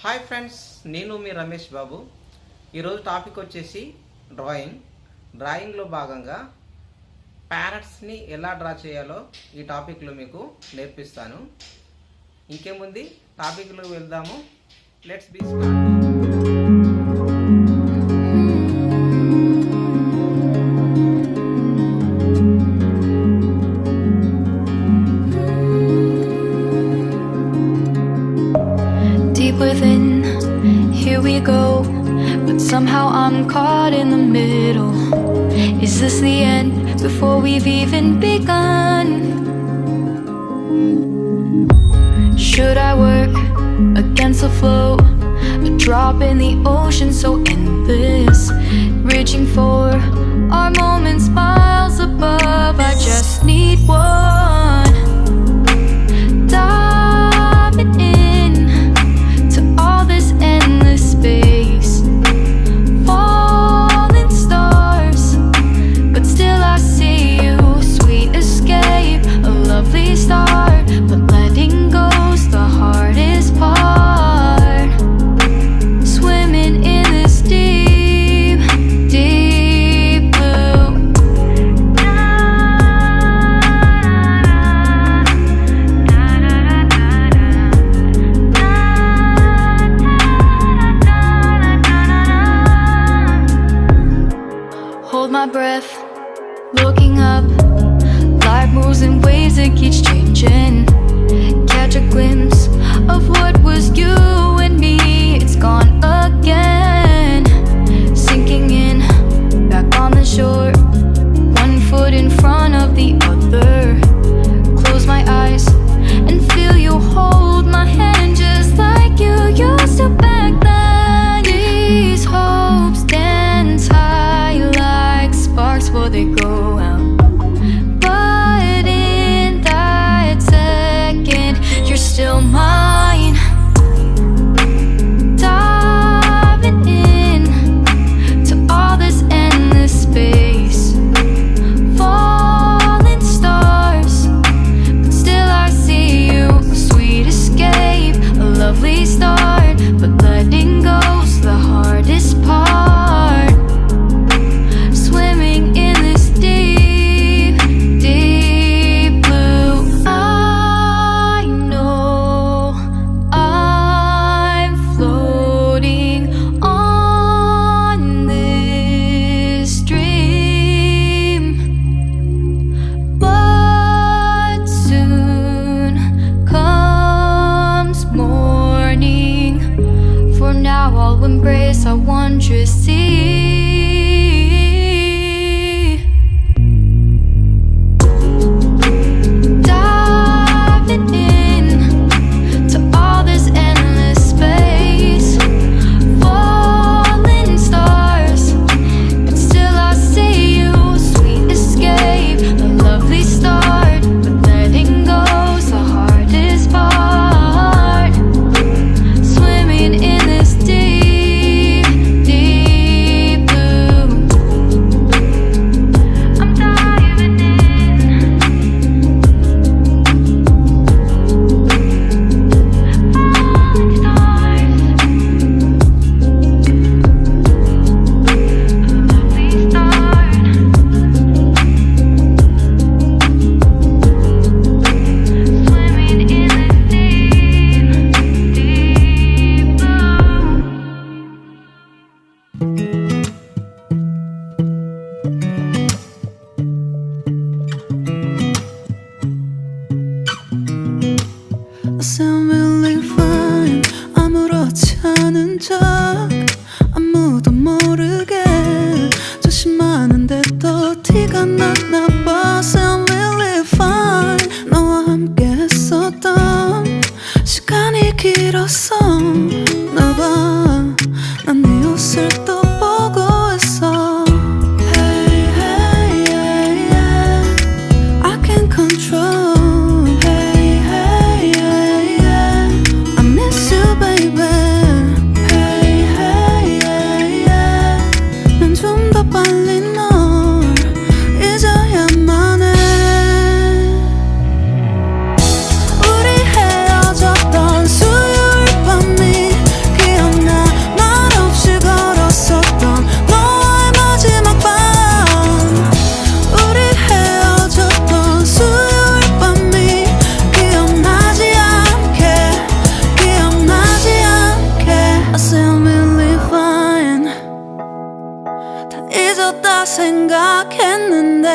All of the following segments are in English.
Hi friends, నేను మీ రమేష్ బాబు. ఈరోజు topic వచ్చేసి డ్రాయింగ్లో భాగంగా ప్యారట్స్ని ఎలా డ్రా చేయాలో ఈ టాపిక్లో మీకు నేర్పిస్తాను. ఇంకేముంది, టాపిక్లోకి వెళ్దాము. Let's be start. Within, here we go, but somehow I'm caught in the middle. Is this the end before we've even begun? Should I work against the flow, a drop in the ocean so endless, reaching for our moments miles above? I just need one, diving in to all this endless space, falling stars, but still I see you. Sweet escape, a lovely start, but letting go's the hardest part. Swimming in this deep, deep blue. Hold my breath, looking up. Life moves in waves that keeps changing. Catch a glimpse of what was you and me. It's gone again. Sinking in, back on the shore. One foot in front of the other. Close my eyes and feel you hold my hand just like you used to back then. These hopes dance high like sparks before they go out. But in that second, you're still mine. Diving in to all this endless space, falling stars, but still I see you. Sweet escape, a lovely start, but letting go's the hardest part. Swimming in this deep, deep blue. I know I'm floating on this dream, but soon comes morning. For now I'll embrace our wondrous sea. Diving in to all this endless space, falling stars, but still I see you. Sweet escape, a lovely start, but letting go's the hardest part. Swimming in this deep, deep blue. I'm diving in, falling stars, lovely start. Swimming in this deep, deep blue. I sound really fine. 아무렇지 않은 척 아무도 모르게 조심하는데 또 티가 났나 봐. Sound really fine. 너와 함께 했었던 시간이 길었어. 나 봐, 난 네 옷을 또 보고 있어. Hey, hey, hey, yeah. I can't control. Hey, hey, hey, yeah. I miss you, baby. Hey, 생각했는데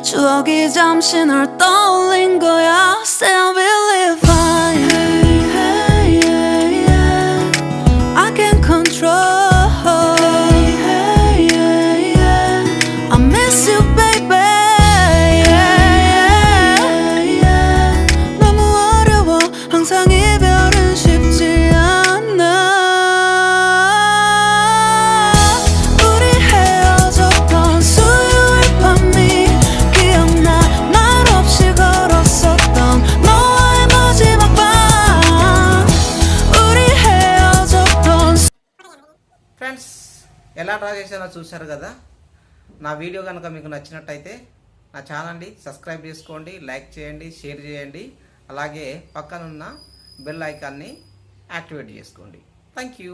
추억이 잠시 널 떠올린 거야. Still believe fine. Hey, hey, yeah, yeah. I can't control. Hey, hey, yeah, yeah. I miss you, baby. Yeah, yeah, yeah. 너무 어려워. 항상 이별은 쉽지 않아. 우리 헤어졌던 수요일 밤이 기억나. 말 없이 걸었었던 너와의 마지막 밤. 우리 헤어졌던 friends, ఎలా draw చేశానో చూశారు కదా. నా video కనుక మీకు నచ్చినట్టయితే నా ఛానల్ని సబ్స్క్రైబ్ చేసుకోండి, లైక్ చేయండి, షేర్ చేయండి. అలాగే పక్కనున్న బెల్ ఐకాన్ని యాక్టివేట్ చేసుకోండి. Thank you.